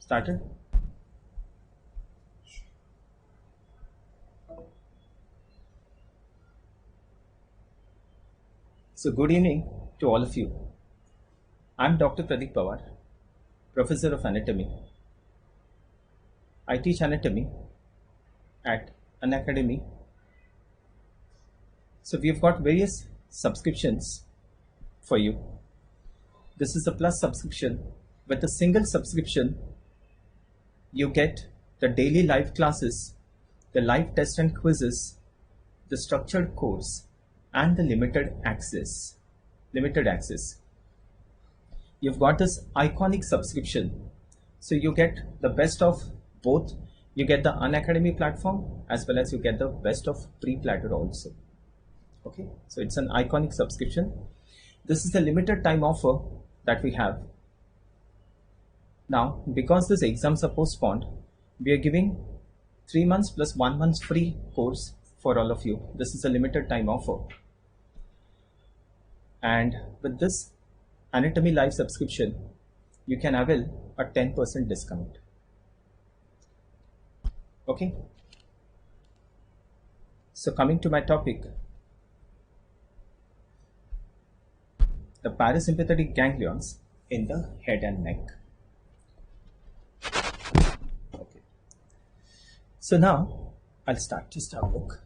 Started? So good evening to all of you. I'm Dr. Pradeep Pawar, Professor of Anatomy. I teach anatomy at Unacademy. So we've got various subscriptions for you. This is a plus subscription. With a single subscription, you get the daily live classes, the live test and quizzes, the structured course, and the limited access. You've got this iconic subscription. So you get the best of both. You get the Unacademy platform as well as you get the best of pre-platter also. Okay, so it's an iconic subscription. This is the limited time offer that we have. Now, because these exams are postponed, we are giving 3 months plus 1 month free course for all of you. This is a limited time offer. And with this Anatomy Live subscription, you can avail a 10% discount. Okay. So coming to my topic, the parasympathetic ganglions in the head and neck. Okay. So now I'll start. Just have a look.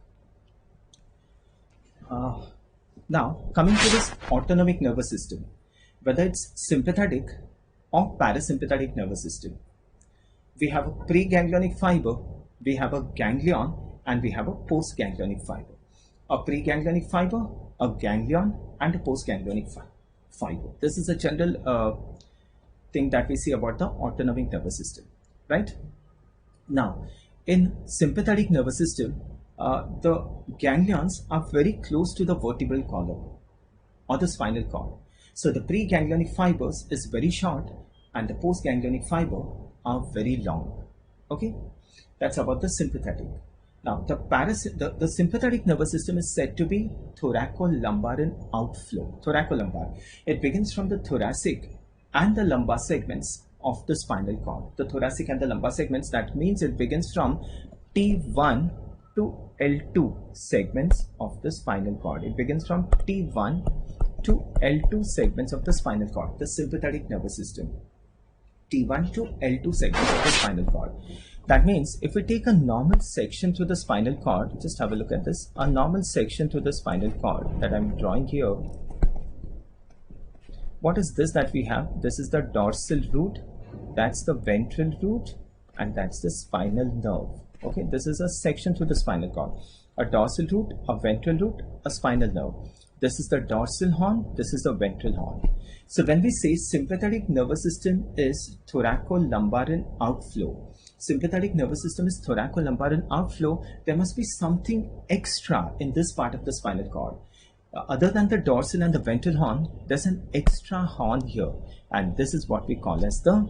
Now coming to this autonomic nervous system, whether it's sympathetic or parasympathetic nervous system, we have a preganglionic fiber, we have a ganglion, and we have a postganglionic fiber. A preganglionic fiber, a ganglion, and a postganglionic fiber. This is a general thing that we see about the autonomic nervous system, right? Now, in sympathetic nervous system, the ganglions are very close to the vertebral column or the spinal cord. So the preganglionic fibers is very short and the postganglionic fiber are very long. Okay, that's about the sympathetic. Now the sympathetic nervous system is said to be thoracolumbar in outflow. Thoracolumbar. It begins from the thoracic and the lumbar segments of the spinal cord. The thoracic and the lumbar segments, that means it begins from T1 to L2 segments of the spinal cord. It begins from T1 to L2 segments of the spinal cord, the sympathetic nervous system. T1 to L2 segments of the spinal cord. That means if we take a normal section through the spinal cord, just have a look at this, a normal section through the spinal cord that I'm drawing here. What is this that we have? This is the dorsal root, that's the ventral root, and that's the spinal nerve. Okay, this is a section through the spinal cord. A dorsal root, a ventral root, a spinal nerve. This is the dorsal horn, this is the ventral horn. So when we say sympathetic nervous system is thoracolumbar in outflow, sympathetic nervous system is thoracolumbar in outflow, there must be something extra in this part of the spinal cord. Other than the dorsal and the ventral horn, there's an extra horn here, and this is what we call as the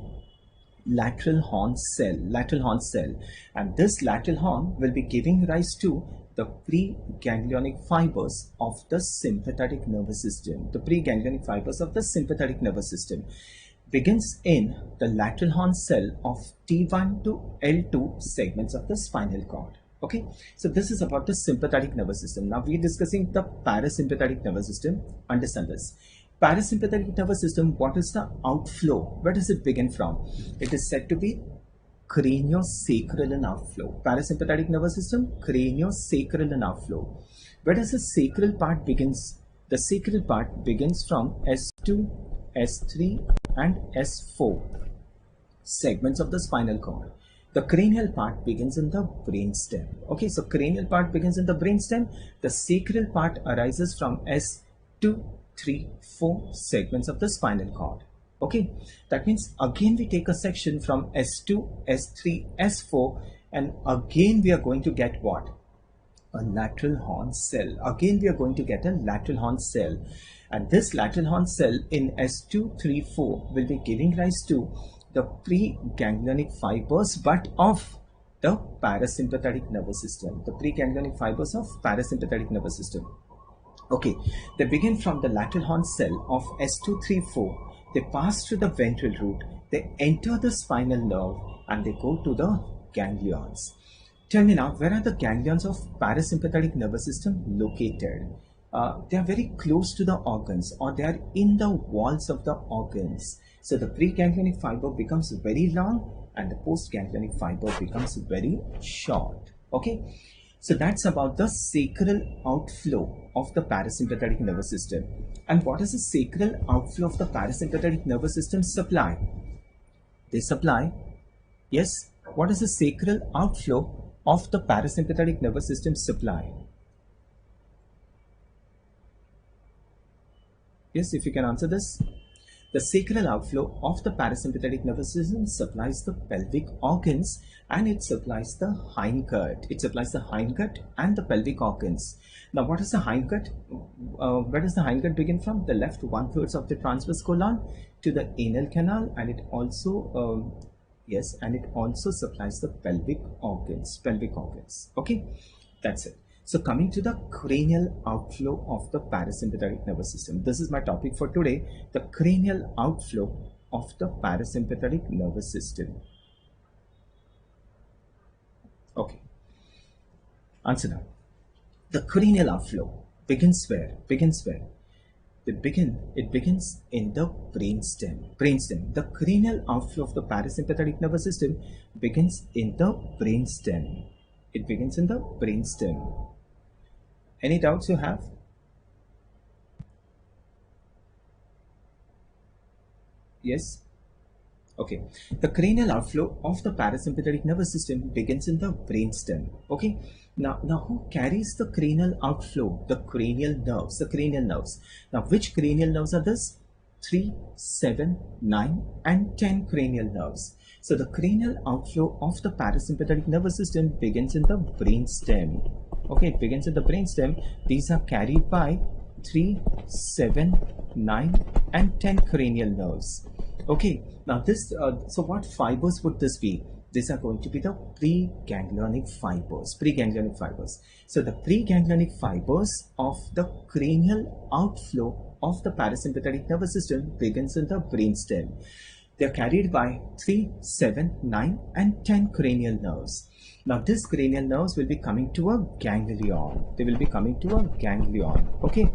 lateral horn cell. And this lateral horn will be giving rise to the preganglionic fibers of the sympathetic nervous system. The preganglionic fibers of the sympathetic nervous system begins in the lateral horn cell of T1 to L2 segments of the spinal cord. Okay, so this is about the sympathetic nervous system. Now we are discussing the parasympathetic nervous system. Understand this. Parasympathetic nervous system, what is the outflow? Where does it begin from? It is said to be craniosacral and outflow. Parasympathetic nervous system, craniosacral and outflow. Where does the sacral part begins? The sacral part begins from S2, S3 and S4 segments of the spinal cord. The cranial part begins in the brainstem. Okay, so cranial part begins in the brainstem. The sacral part arises from S2, 3, 4 segments of the spinal cord. Okay, that means again we take a section from S2, S3, S4, and again we are going to get what? A lateral horn cell. Again we are going to get a lateral horn cell, and this lateral horn cell in S2, 3, 4 will be giving rise to the preganglionic fibers, but of the parasympathetic nervous system. The preganglionic fibers of parasympathetic nervous system. Okay, they begin from the lateral horn cell of S234. They pass through the ventral root, they enter the spinal nerve, and they go to the ganglions. Tell me now, where are the ganglions of parasympathetic nervous system located? They are very close to the organs, or they are in the walls of the organs. So the preganglionic fiber becomes very long and the postganglionic fiber becomes very short. Okay, so that's about the sacral outflow of the parasympathetic nervous system. And what is the sacral outflow of the parasympathetic nervous system supply? They supply, yes, what is the sacral outflow of the parasympathetic nervous system supply? Yes, if you can answer this. The sacral outflow of the parasympathetic nervous system supplies the pelvic organs and it supplies the hindgut. It supplies the hindgut and the pelvic organs. Now, what is the hindgut? Where does the hindgut begin from? The left 1/3 of the transverse colon to the anal canal, and it also supplies the pelvic organs. Okay, that's it. So coming to the cranial outflow of the parasympathetic nervous system. This is my topic for today, the cranial outflow of the parasympathetic nervous system. Okay. Answer now. The cranial outflow begins where? It begins in the brainstem. The cranial outflow of the parasympathetic nervous system begins in the brainstem. It begins in the brainstem. Any doubts you have? Yes? Okay. The cranial outflow of the parasympathetic nervous system begins in the brainstem. Okay. Now who carries the cranial outflow? The cranial nerves. Now, which cranial nerves are this? 3, 7, 9, and 10 cranial nerves. So the cranial outflow of the parasympathetic nervous system begins in the brainstem. Okay, it begins in the brainstem. These are carried by 3, 7, 9, and 10 cranial nerves. Okay, now this, so what fibers would this be? These are going to be the preganglionic fibers. So the preganglionic fibers of the cranial outflow of the parasympathetic nervous system begins in the brainstem. They are carried by 3, 7, 9, and 10 cranial nerves. Now these cranial nerves will be coming to a ganglion. They will be coming to a ganglion. Okay,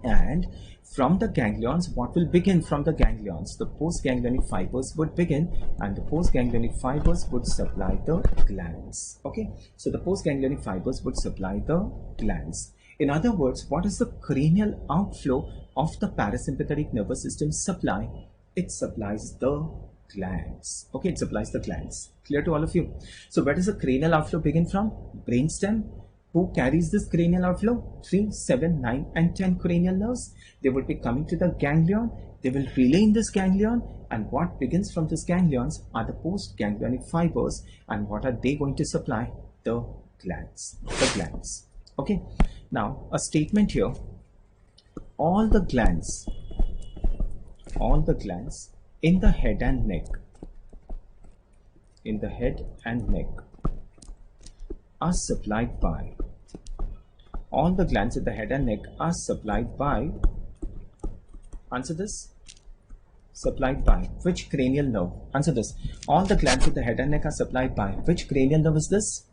and from the ganglions, what will begin from the ganglions? The postganglionic fibers would begin, and the postganglionic fibers would supply the glands. Okay, so the postganglionic fibers would supply the glands. In other words, what is the cranial outflow of the parasympathetic nervous system supply? It supplies the glands. Okay, it supplies the glands. Clear to all of you? So where does the cranial outflow begin from? Brainstem. Who carries this cranial outflow? 3, 7, 9, and 10 cranial nerves. They will be coming to the ganglion. They will relay in this ganglion, and what begins from this ganglions are the postganglionic fibers. And what are they going to supply? The glands. Okay. Now a statement here. All the glands in the head and neck, are supplied by, all the glands in the head and neck are supplied by, answer this, supplied by which cranial nerve? Answer this. All the glands in the head and neck are supplied by which cranial nerve is this?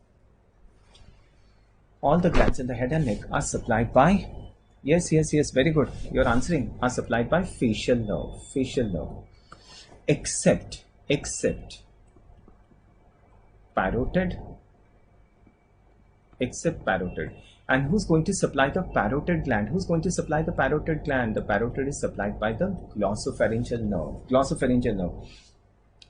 All the glands in the head and neck are supplied by, yes, very good, you're answering, are supplied by facial nerve. Except parotid. And who's going to supply the parotid gland? The parotid is supplied by the glossopharyngeal nerve.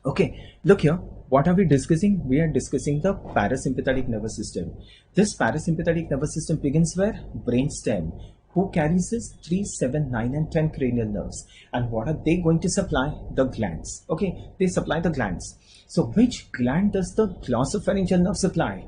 Okay, look here. What are we discussing? We are discussing the parasympathetic nervous system. This parasympathetic nervous system begins where? Brainstem. Who carries this? 3, 7, 9, and 10 cranial nerves. And what are they going to supply? The glands. Okay, they supply the glands. So which gland does the glossopharyngeal nerve supply?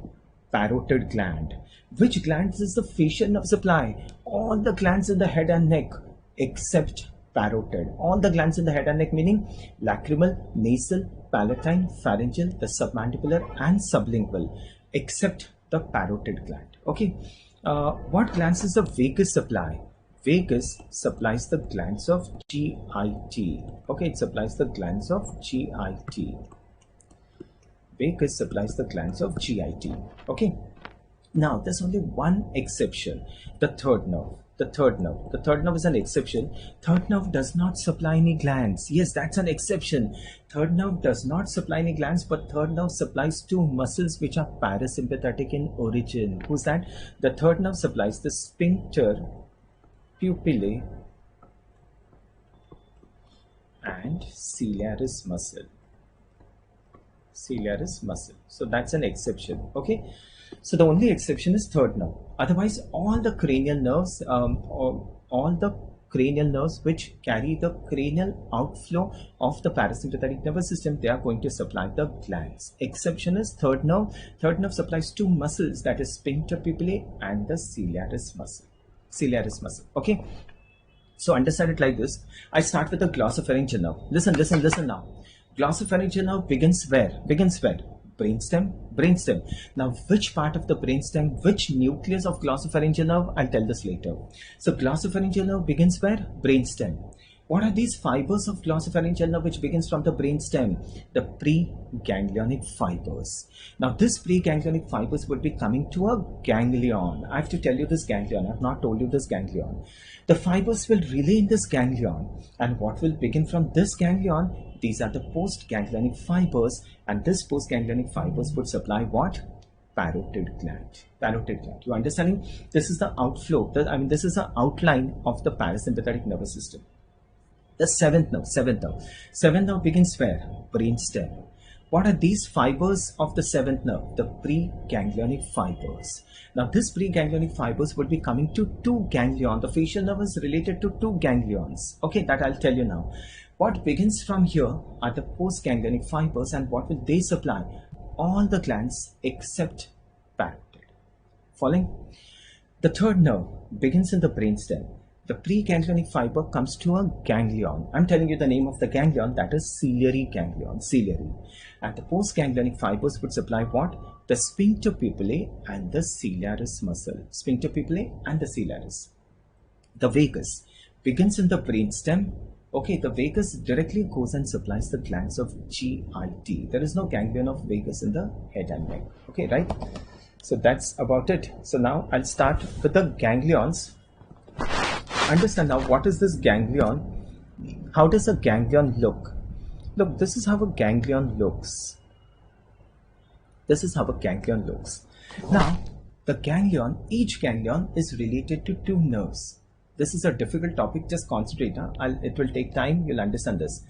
Parotid gland. Which glands does the facial nerve supply? All the glands in the head and neck except parotid. All the glands in the head and neck, meaning lacrimal, nasal, palatine, pharyngeal, the submandibular, and sublingual, except the parotid gland. Okay. What glands is the vagus supply? Vagus supplies the glands of GIT. Okay, it supplies the glands of GIT. Vagus supplies the glands of GIT. Okay. Now, there's only one exception, the third nerve. The third nerve. The third nerve is an exception. Third nerve does not supply any glands. Yes, that's an exception. Third nerve does not supply any glands, but third nerve supplies two muscles which are parasympathetic in origin. Who's that? The third nerve supplies the sphincter pupillae and ciliaris muscle. Ciliaris muscle. So that's an exception. Okay. So the only exception is third nerve. Otherwise, all the cranial nerves, all the cranial nerves which carry the cranial outflow of the parasympathetic nervous system, they are going to supply the glands. Exception is third nerve. Third nerve supplies two muscles, that is sphincter pupillae and the ciliaris muscle. Ciliaris muscle. Okay. So understand it like this. I start with the glossopharyngeal nerve. Listen now. Glossopharyngeal nerve begins where? Brainstem. Now, which part of the brainstem, which nucleus of glossopharyngeal nerve? I'll tell this later. So, glossopharyngeal nerve begins where? Brainstem. What are these fibers of glossopharyngeal nerve which begins from the brainstem? The preganglionic fibers. Now, this preganglionic fibers would be coming to a ganglion. I have to tell you this ganglion. I have not told you this ganglion. The fibers will relay in this ganglion. And what will begin from this ganglion? These are the postganglionic fibers, and this postganglionic fibers would supply what? Parotid gland. Parotid gland. You understanding? This is the outflow. This is the outline of the parasympathetic nervous system. The seventh nerve begins where? Brainstem. What are these fibers of the seventh nerve? The preganglionic fibers. Now, this preganglionic fibers would be coming to two ganglions. The facial nerve is related to two ganglions. Okay, that I'll tell you now. What begins from here are the postganglionic fibers, and what will they supply? All the glands except parotid. Following? The third nerve begins in the brainstem. The preganglionic fiber comes to a ganglion. I'm telling you the name of the ganglion, that is ciliary ganglion. Ciliary. And the postganglionic fibers would supply what? The sphincter pupillae and the ciliaris muscle. Sphincter pupillae and the ciliaris. The vagus begins in the brainstem. Okay, the vagus directly goes and supplies the glands of GIT. There is no ganglion of vagus in the head and neck. Okay, right? So that's about it. So now I'll start with the ganglions. Understand now, what is this ganglion? How does a ganglion look? Look, this is how a ganglion looks. This is how a ganglion looks. Now, the ganglion, each ganglion is related to two nerves. This is a difficult topic, just concentrate. It will take time, you'll understand this.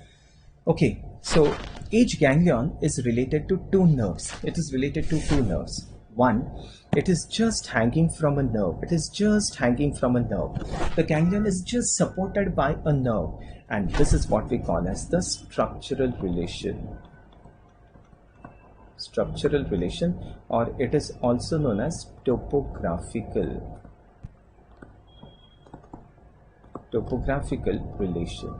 Okay, so each ganglion is related to two nerves. It is related to two nerves. One, it is just hanging from a nerve. The ganglion is just supported by a nerve. And this is what we call as the structural relation. Structural relation, or it is also known as topographical relation.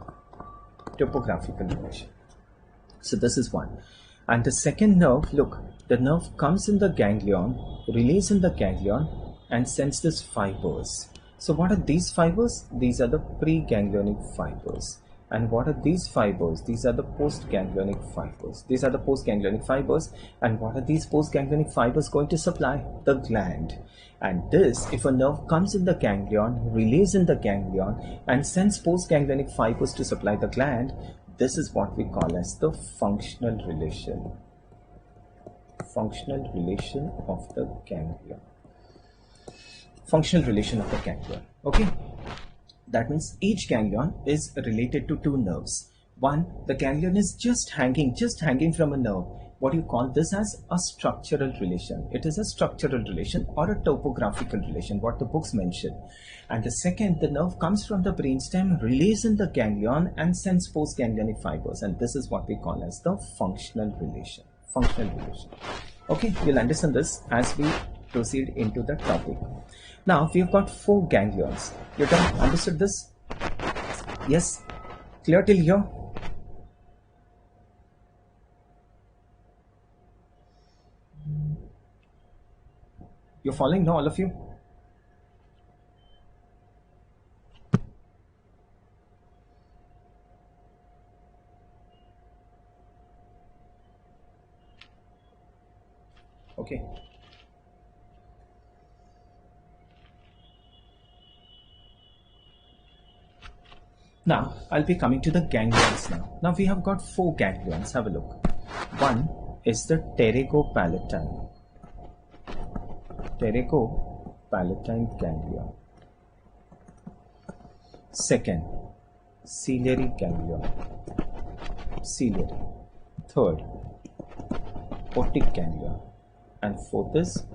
So this is one. And the second nerve, look, the nerve comes in the ganglion, relays in the ganglion, and sends these fibers. So what are these fibers? These are the preganglionic fibers. And what are these fibers? These are the postganglionic fibers. And what are these postganglionic fibers going to supply? The gland. And this, if a nerve comes in the ganglion, relays in the ganglion, and sends postganglionic fibers to supply the gland, this is what we call as the functional relation. Functional relation of the ganglion. Okay. That means each ganglion is related to two nerves. One, the ganglion is just hanging from a nerve. What you call this as a structural relation. It is a structural relation or a topographical relation, what the books mention. And the second, the nerve comes from the brainstem, relays in the ganglion, and sends postganglionic fibers. And this is what we call as the functional relation. Okay, you'll understand this as we proceed into the topic. Now, we've got four ganglions. You done understood this? Yes? Clear till here? You're following now, all of you? Okay. Now, I'll be coming to the ganglions now. Now, we have got 4 ganglions. Have a look. One is the pterygopalatine. Pterygopalatine ganglion. Second, ciliary ganglion. Ciliary. Third, otic ganglion. And fourth is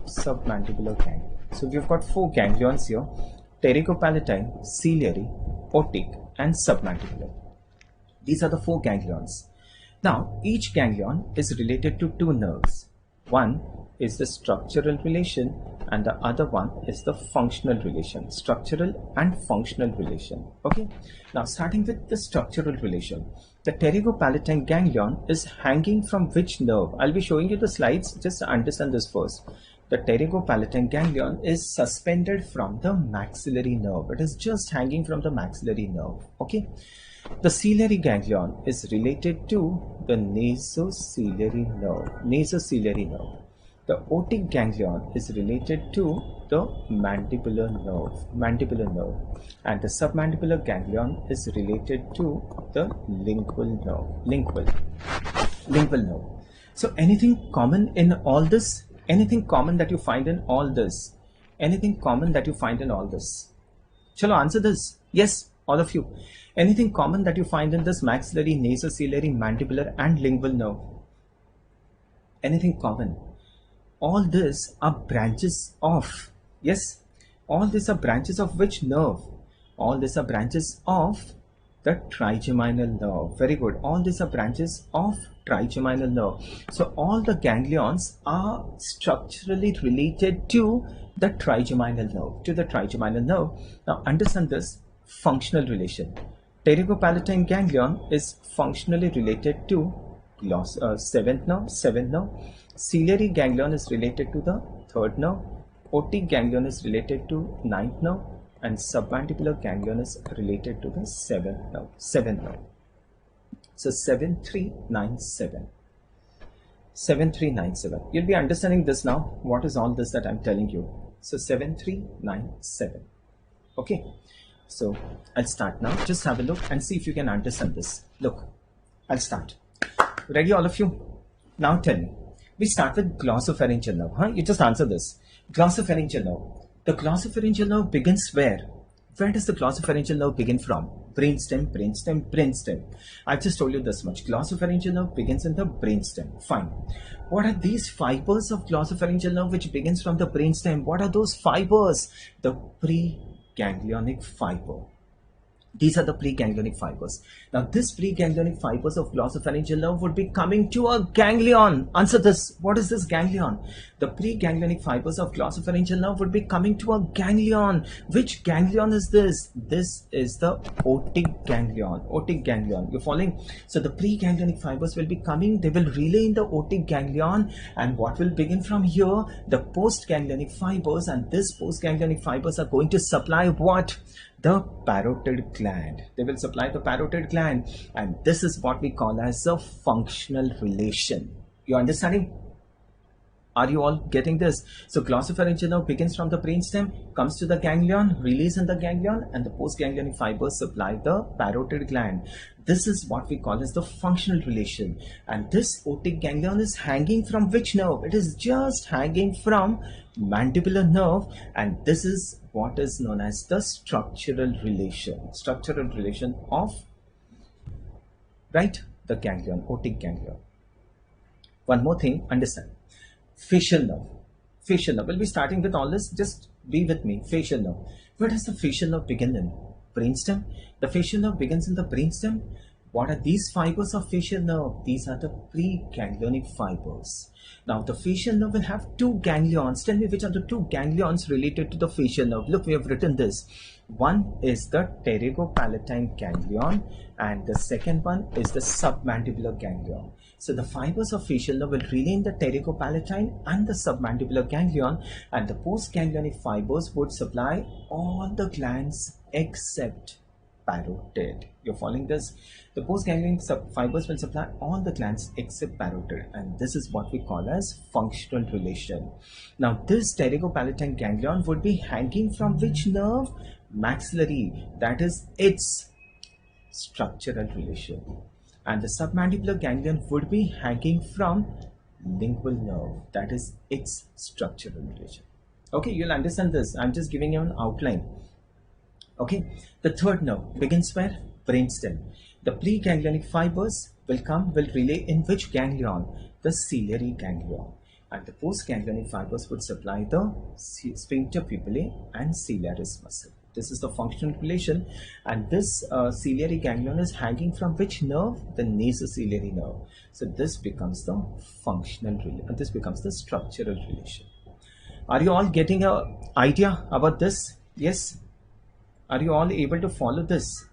submandibular ganglion. So we've got 4 ganglions here: pterygopalatine, ciliary, otic, and submandibular. These are the 4 ganglions. Now, each ganglion is related to 2 nerves. One is the structural relation and the other one is the functional relation. Structural and functional relation. Okay. Now, starting with the structural relation. The pterygopalatine ganglion is hanging from which nerve? I'll be showing you the slides. Just understand this first. The pterygopalatine ganglion is suspended from the maxillary nerve. It is just hanging from the maxillary nerve. Okay. The ciliary ganglion is related to the nasociliary nerve. The otic ganglion is related to the mandibular nerve, and the submandibular ganglion is related to the lingual nerve. So anything common in all this? Anything common that you find in all this? Chalo, answer this. Yes, all of you. Anything common that you find in this maxillary, nasociliary, mandibular and lingual nerve? Anything common? All these are branches of, yes, all these are branches of which nerve? All these are branches of the trigeminal nerve. Very good. All these are branches of trigeminal nerve. So all the ganglions are structurally related to the trigeminal nerve. Now understand this functional relation. Pterygopalatine ganglion is functionally related to seventh nerve. Ciliary ganglion is related to the 3rd nerve. Otic ganglion is related to 9th nerve. And submandibular ganglion is related to the 7th nerve. So 7397. You'll be understanding this now. What is all this that I'm telling you? So 7397. Okay. So I'll start now. Just have a look and see if you can understand this. Look, I'll start. Ready, all of you? Now tell me. We start with glossopharyngeal nerve. You just answer this. Glossopharyngeal nerve. The glossopharyngeal nerve begins where? Where does the glossopharyngeal nerve begin from? Brainstem. I've just told you this much. Glossopharyngeal nerve begins in the brainstem. Fine. What are these fibers of glossopharyngeal nerve which begins from the brainstem? What are those fibers? The preganglionic fiber. These are the preganglionic fibers. Now, this preganglionic fibers of glossopharyngeal nerve would be coming to a ganglion. Answer this. What is this ganglion? The preganglionic fibers of glossopharyngeal nerve would be coming to a ganglion. Which ganglion is this? This is the otic ganglion. You're following? So, the preganglionic fibers will be coming. They will relay in the otic ganglion. And what will begin from here? The postganglionic fibers. And this postganglionic fibers are going to supply what? The parotid gland. They will supply the parotid gland, and this is what we call as a functional relation. You understanding? Are you all getting this? So glossopharyngeal nerve begins from the brainstem, comes to the ganglion, release in the ganglion, and the postganglionic fibers supply the parotid gland. This is what we call as the functional relation. And this otic ganglion is hanging from which nerve? It is just hanging from mandibular nerve, and this is what is known as the structural relation of, right, the ganglion, otic ganglion. One more thing, understand. Facial nerve. We'll be starting with all this. Just be with me. Facial nerve. Where does the facial nerve begin in? Brainstem. The facial nerve begins in the brainstem. What are these fibers of facial nerve? These are the preganglionic fibers. Now, the facial nerve will have 2 ganglions. Tell me which are the 2 ganglions related to the facial nerve. Look, we have written this. One is the pterygopalatine ganglion, and the second one is the submandibular ganglion. So the fibers of facial nerve will relay in the pterygopalatine and the submandibular ganglion, and the postganglionic fibers would supply all the glands except parotid. You're following this? The postganglion fibers will supply all the glands except parotid, and this is what we call as functional relation. Now this pterygopalatine ganglion would be hanging from which nerve? Maxillary, that is its structural relation. And the submandibular ganglion would be hanging from lingual nerve, that is its structural relation. Okay, you'll understand this. I'm just giving you an outline. Okay, the third nerve begins where? Brainstem. The preganglionic fibers will relay in which ganglion? The ciliary ganglion. And the postganglionic fibers would supply the sphincter pupillae and ciliaris muscle. This is the functional relation, and this ciliary ganglion is hanging from which nerve? The nasociliary nerve. So this becomes the functional relation, and this becomes the structural relation. Are you all getting an idea about this? Yes? Are you all able to follow this?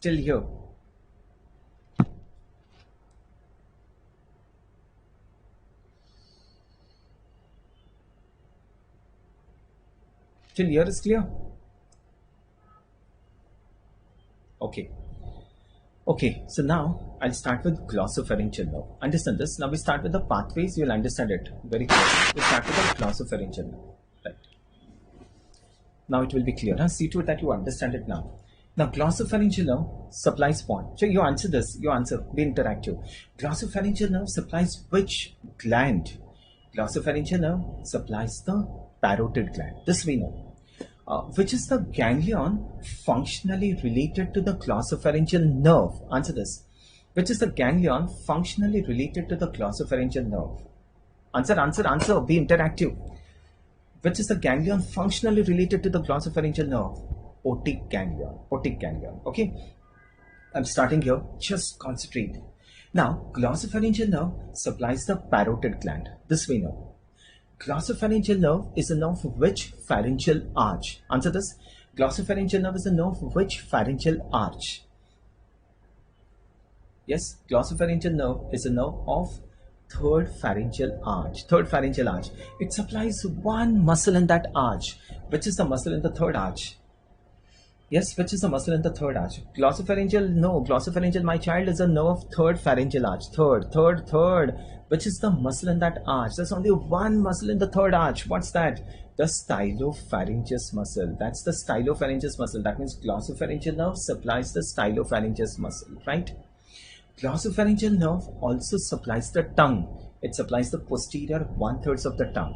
Till here. Till here is clear? Okay. Okay, so now I'll start with glossopharyngeal nerve. Understand this? Now we start with the pathways, you'll understand it very clearly. We start with the glossopharyngeal nerve. Right. Now it will be clear. Huh? See to it that you understand it now. Now glossopharyngeal nerve supplies point. So you answer this, you answer, be interactive. Glossopharyngeal nerve supplies which gland? Glossopharyngeal nerve supplies the parotid gland. This we know. Which is the ganglion functionally related to the glossopharyngeal nerve? Answer this. Which is the ganglion functionally related to the glossopharyngeal nerve? Answer, answer, answer. Be interactive. Which is the ganglion functionally related to the glossopharyngeal nerve? Otic ganglion. Otic ganglion. Okay. I'm starting here. Just concentrate. Now, glossopharyngeal nerve supplies the parotid gland. This we know. Glossopharyngeal nerve is a nerve of which pharyngeal arch? Answer this. Glossopharyngeal nerve is a nerve of which pharyngeal arch? Yes, glossopharyngeal nerve is a nerve of third pharyngeal arch. Third pharyngeal arch. It supplies one muscle in that arch. Which is the muscle in the third arch? Yes, which is the muscle in the third arch? Glossopharyngeal, no. Glossopharyngeal, my child, is a nerve of third pharyngeal arch. Third. Which is the muscle in that arch? There's only one muscle in the third arch. What's that? The stylopharyngeus muscle. That's the stylopharyngeus muscle. That means glossopharyngeal nerve supplies the stylopharyngeus muscle, right? Glossopharyngeal nerve also supplies the tongue. It supplies the posterior 1/3 of the tongue.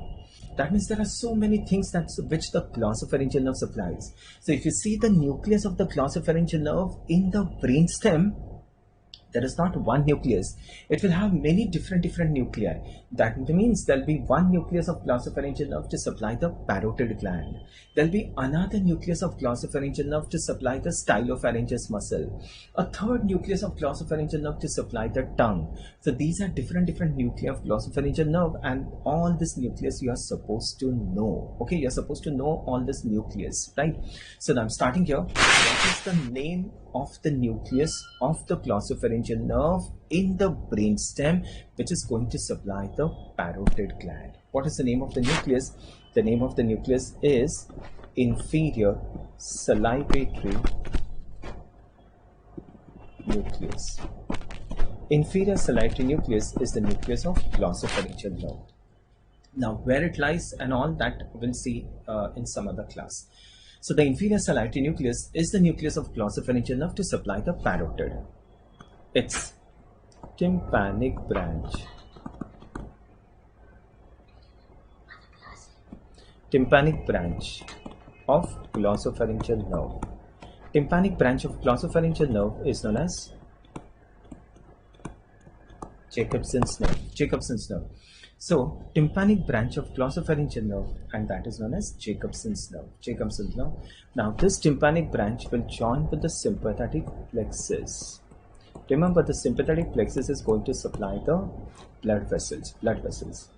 That means there are so many things which the glossopharyngeal nerve supplies. So if you see the nucleus of the glossopharyngeal nerve in the brainstem, there is not one nucleus. It will have many different nuclei. That means there will be one nucleus of glossopharyngeal nerve to supply the parotid gland. There will be another nucleus of glossopharyngeal nerve to supply the stylopharyngeus muscle. A third nucleus of glossopharyngeal nerve to supply the tongue. So these are different nuclei of glossopharyngeal nerve, and all this nucleus you are supposed to know. Okay, you are supposed to know all this nucleus, right? So now I'm starting here. What is the name of the nucleus of the glossopharyngeal nerve in the brainstem, which is going to supply the parotid gland? What is the name of the nucleus? The name of the nucleus is inferior salivatory nucleus. Inferior salivatory nucleus is the nucleus of glossopharyngeal nerve. Now, where it lies and all that we'll see in some other class. So the inferior salivatory nucleus is the nucleus of glossopharyngeal nerve to supply the parotid. It's tympanic branch. Tympanic branch of glossopharyngeal nerve. Tympanic branch of glossopharyngeal nerve is known as Jacobson's nerve. Jacobson's nerve. So, tympanic branch of glossopharyngeal nerve, and that is known as Jacobson's nerve. Jacobson's nerve. Now, this tympanic branch will join with the sympathetic plexus. Remember, the sympathetic plexus is going to supply the blood vessels.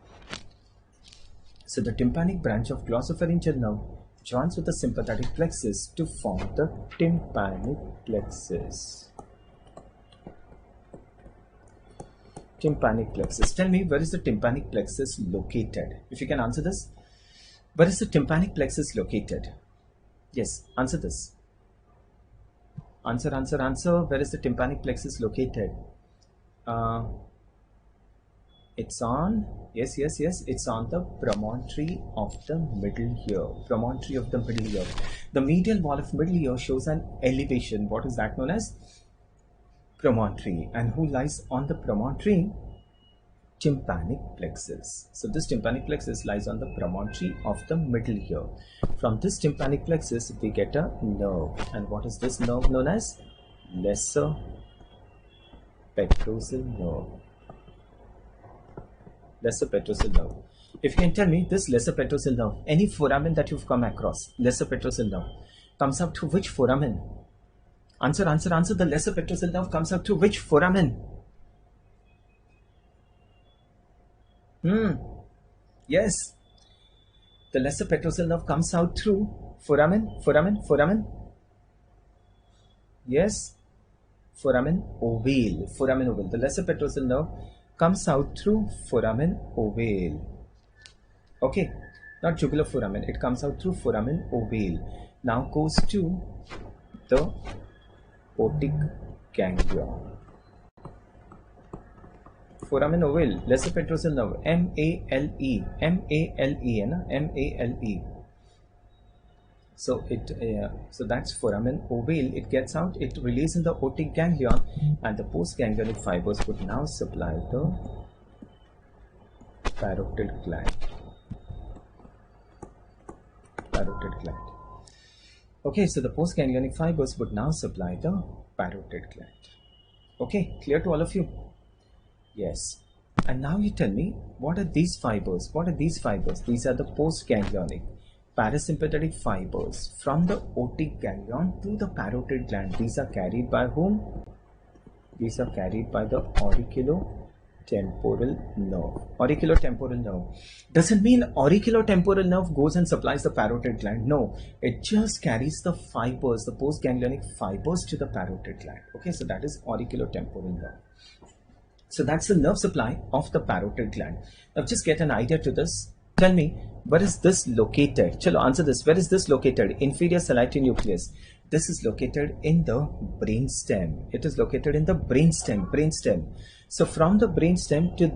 So, the tympanic branch of glossopharyngeal nerve joins with the sympathetic plexus to form the tympanic plexus. Tympanic plexus. Tell me, where is the tympanic plexus located? If you can answer this. Where is the tympanic plexus located? Yes, answer this. Answer. Where is the tympanic plexus located? It's on, yes, it's on the promontory of the middle ear. Promontory of the middle ear. The medial wall of middle ear shows an elevation. What is that known as? Promontory. And who lies on the promontory? Tympanic plexus. So this tympanic plexus lies on the promontory of the middle ear. From this tympanic plexus we get a nerve. And what is this nerve known as? Lesser petrosal nerve. Lesser petrosal nerve. If you can tell me this lesser petrosal nerve, any foramen that you've come across, lesser petrosal nerve, comes out through which foramen? Answer. The lesser petrosal nerve comes out through which foramen? Yes. The lesser petrosal nerve comes out through foramen. Yes. Foramen ovale. The lesser petrosal nerve comes out through foramen ovale. Okay. Not jugular foramen. It comes out through foramen ovale. Now goes to the otic ganglion. Foramen ovale, lesser petrosal nerve, M-A-L-E, M-A-L-E. So so that's foramen ovale. It gets out, it releases in the otic ganglion, and the postganglionic fibers would now supply the parotid gland. Okay, so the postganglionic fibers would now supply the parotid gland. Okay, clear to all of you? Yes. And now you tell me, what are these fibers? These are the postganglionic parasympathetic fibers from the otic ganglion to the parotid gland. These are carried by whom? These are carried by the auriculotemporal nerve. Doesn't mean auriculotemporal nerve goes and supplies the parotid gland. No, it just carries the fibers, the postganglionic fibers, to the parotid gland. Okay, so that is auriculotemporal nerve. So that's the nerve supply of the parotid gland. Now just get an idea to this. Tell me, where is this located? Chalo, answer this. Where is this located? Inferior salivary nucleus. This is located in the brainstem. It is located in the brainstem. So from the brainstem to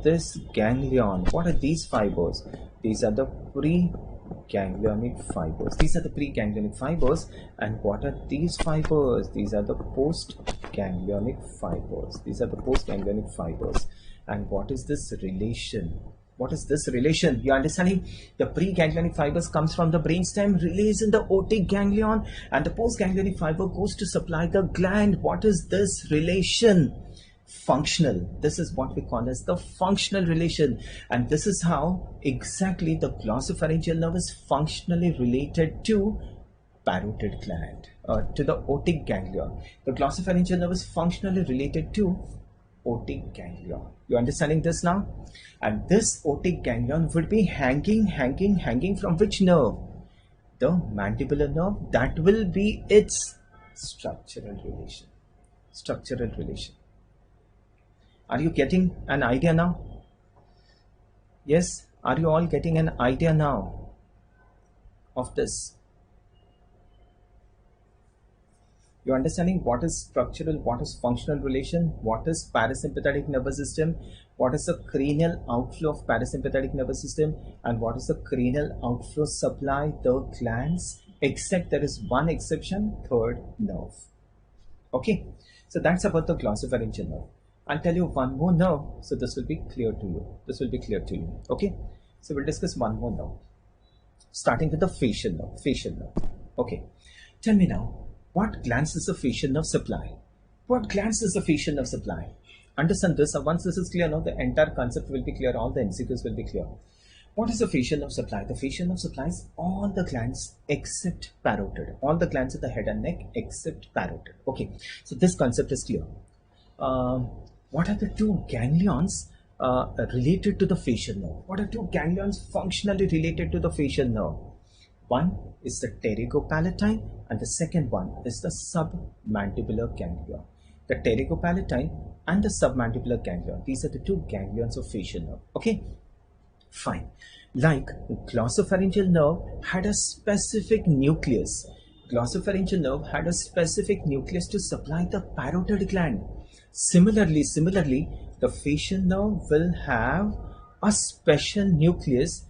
this ganglion, what are these fibers? These are the preganglionic fibers. And what are these fibers? These are the postganglionic fibers. And what is this relation? You're understanding? The preganglionic fibers comes from the brainstem, released in the otic ganglion, and the postganglionic fiber goes to supply the gland. What is this relation? Functional. This is what we call as the functional relation, and this is how exactly the glossopharyngeal nerve is functionally related to parotid gland, to the otic ganglion. The glossopharyngeal nerve is functionally related to otic ganglion. You understanding this now? And this otic ganglion would be hanging from which nerve? The mandibular nerve. That will be its structural relation. Are you getting an idea now? Yes? Are you all getting an idea now of this? You're understanding what is structural, what is functional relation, what is parasympathetic nervous system, what is the cranial outflow of parasympathetic nervous system, and what is the cranial outflow supply the glands, except there is one exception, third nerve. Okay, so that's about the glossopharyngeal nerve. I'll tell you one more nerve, so this will be clear to you. Okay, so we'll discuss one more nerve, starting with the facial nerve. Okay, tell me now, what glands does the facial nerve supply? Understand this. Once this is clear, now the entire concept will be clear, all the MCQs will be clear. What is the facial nerve supply? The facial nerve supplies all the glands except parotid. All the glands of the head and neck except parotid. Okay, so this concept is clear. What are the two ganglions related to the facial nerve? What are two ganglions functionally related to the facial nerve? One is the pterygopalatine and the second one is the submandibular ganglion. the pterygopalatine and the submandibular ganglion. These are the two ganglions of facial nerve. Okay, fine. Like glossopharyngeal nerve had a specific nucleus. Glossopharyngeal nerve had a specific nucleus to supply the parotid gland. Similarly, the facial nerve will have a special nucleus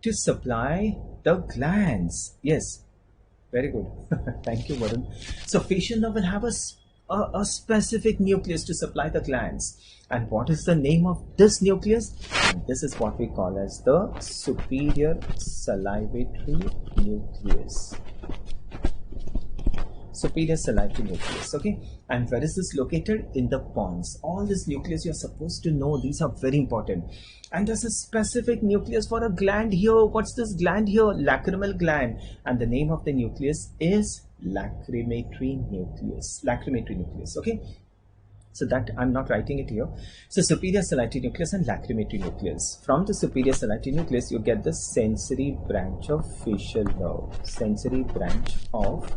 to supply the glands. Yes, very good. Thank you, Varun. So facial nerve will have a specific nucleus to supply the glands. And what is the name of this nucleus? And this is what we call as the superior salivatory nucleus. Superior salivatory nucleus. Okay, and where is this located? In the pons. All this nucleus you're supposed to know. These are very important. And there's a specific nucleus for a gland here. What's this gland here? Lacrimal gland. And the name of the nucleus is lacrimatory nucleus. Lacrimatory nucleus. Okay, so that I'm not writing it here. So superior salivatory nucleus and lacrimatory nucleus. From the superior salivatory nucleus you get the sensory branch of facial nerve. Sensory branch of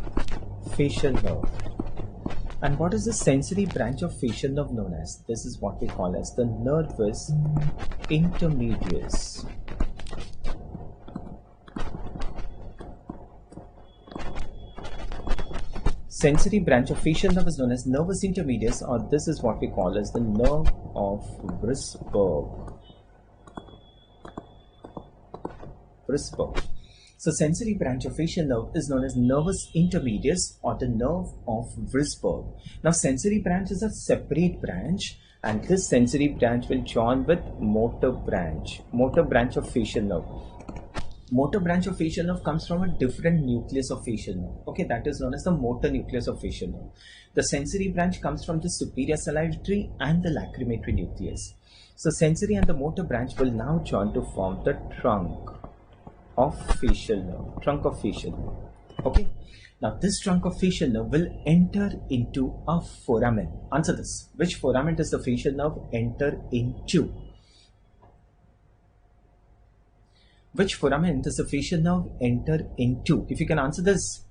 facial nerve. And what is the sensory branch of facial nerve known as? This is what we call as the nervus intermedius. Sensory branch of facial nerve is known as nervus intermedius, or this is what we call as the nerve of Vrisberg. Vrisberg. So sensory branch of facial nerve is known as nervus intermedius or the nerve of Vrisberg. Now sensory branch is a separate branch, and this sensory branch will join with motor branch of facial nerve. Motor branch of facial nerve comes from a different nucleus of facial nerve. Okay, that is known as the motor nucleus of facial nerve. The sensory branch comes from the superior salivatory and the lacrimatory nucleus. So sensory and the motor branch will now join to form the trunk of facial nerve. Trunk of facial nerve. Okay. Now this trunk of facial nerve will enter into a foramen. Answer this. Which foramen does the facial nerve enter into? Which foramen does the facial nerve enter into? If you can answer this.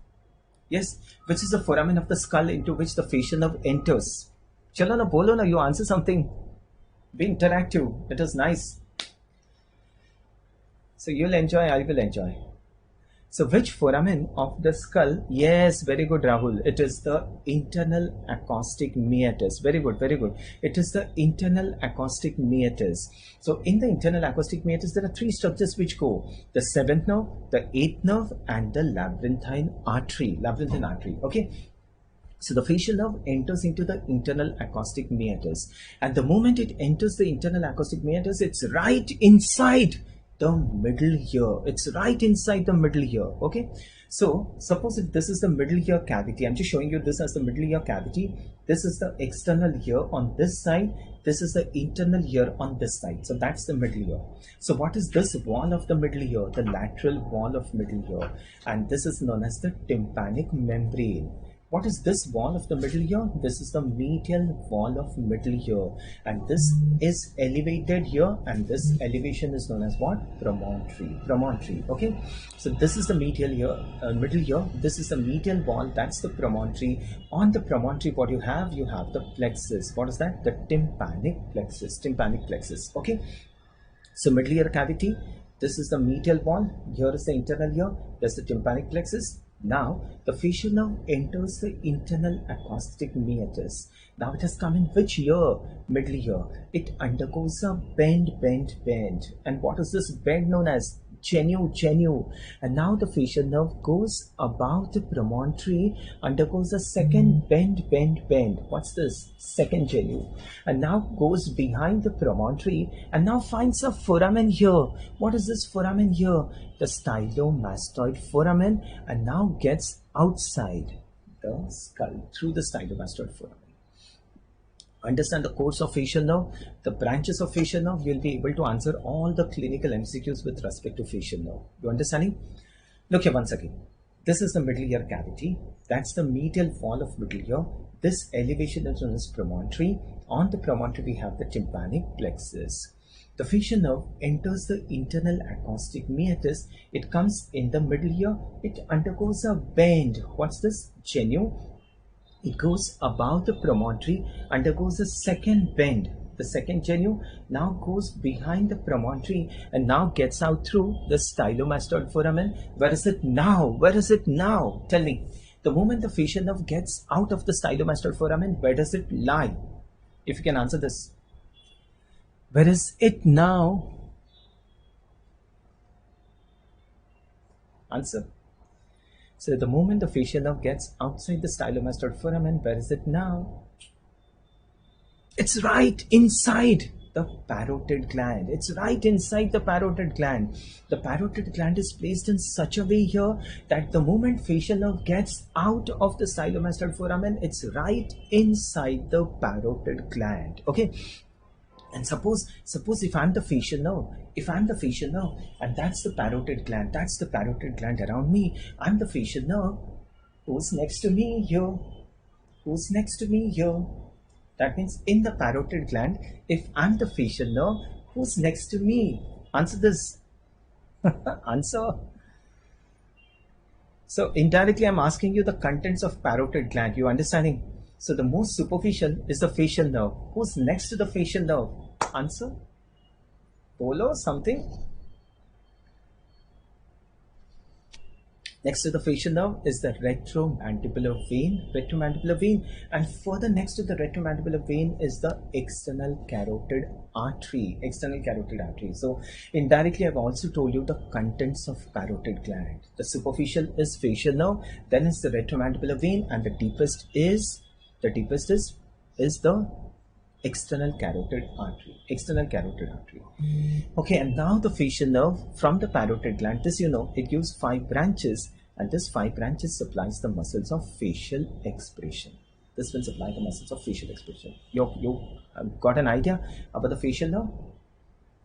Yes. Which is the foramen of the skull into which the facial nerve enters? Chalo na bolo na, you answer something. Be interactive. It is nice. So you'll enjoy, I will enjoy. So which foramen of the skull? Yes, very good, Rahul. It is the internal acoustic meatus. Very good, very good. It is the internal acoustic meatus. So in the internal acoustic meatus, there are three structures which go: the seventh nerve, the eighth nerve, and the labyrinthine artery. Labyrinthine artery. Okay. So the facial nerve enters into the internal acoustic meatus, and the moment it enters the internal acoustic meatus, it's right inside the middle ear. It's right inside the middle ear. Okay, so suppose if this is the middle ear cavity, I'm just showing you this as the middle ear cavity. This is the external ear on this side, this is the internal ear on this side. So that's the middle ear. So what is this wall of the middle ear? The lateral wall of middle ear, and this is known as the tympanic membrane. What is this wall of the middle ear? This is the medial wall of middle ear, and this is elevated here, and this elevation is known as what? Promontory. Promontory. Okay, so this is the medial ear, middle ear. This is the medial wall. That's the promontory. On the promontory, what you have? You have the plexus. What is that? The tympanic plexus. Tympanic plexus. Okay. So middle ear cavity. This is the medial wall. Here is the internal ear. There's the tympanic plexus. Now the facial nerve enters the internal acoustic meatus. Now it has come in which ear? Middle ear. It undergoes a bend. And what is this bend known as? Genu. And now the facial nerve goes above the promontory, undergoes a second bend. What's this? Second genu. And now goes behind the promontory and now finds a foramen here. What is this foramen here? The stylomastoid foramen, and now gets outside the skull through the stylomastoid foramen. Understand the course of facial nerve, the branches of facial nerve. You'll be able to answer all the clinical MCQs with respect to facial nerve. You understanding? Look here once again. This is the middle ear cavity. That's the medial wall of middle ear. This elevation is known as promontory. On the promontory, we have the tympanic plexus. The facial nerve enters the internal acoustic meatus. It comes in the middle ear. It undergoes a bend. What's this? Genu. It goes above the promontory, undergoes a second bend. The second genu now goes behind the promontory and now gets out through the stylomastoid foramen. Where is it now? Where is it now? Tell me. The moment the facial nerve gets out of the stylomastoid foramen, where does it lie? If you can answer this. Where is it now? Answer. So the moment the facial nerve gets outside the stylomastoid foramen, where is it now? It's right inside the parotid gland. It's right inside the parotid gland. The parotid gland is placed in such a way here that the moment facial nerve gets out of the stylomastoid foramen, it's right inside the parotid gland. Okay. And suppose if I'm the facial nerve, and that's the parotid gland around me, I'm the facial nerve. Who's next to me here? That means in the parotid gland, if I'm the facial nerve, who's next to me? Answer this. Answer. So indirectly, I'm asking you the contents of parotid gland. You understanding? So the most superficial is the facial nerve. Who's next to the facial nerve? Answer. Polo something. Next to the facial nerve is the retromandibular vein, and further next to the retromandibular vein is the external carotid artery. So indirectly, I've also told you the contents of parotid gland. The superficial is facial nerve, then is the retromandibular vein, and the deepest is the external carotid artery. Okay, and now the facial nerve from the parotid gland, this it gives 5 branches, and this 5 branches supplies the muscles of facial expression. This will supply the muscles of facial expression. You got an idea about the facial nerve?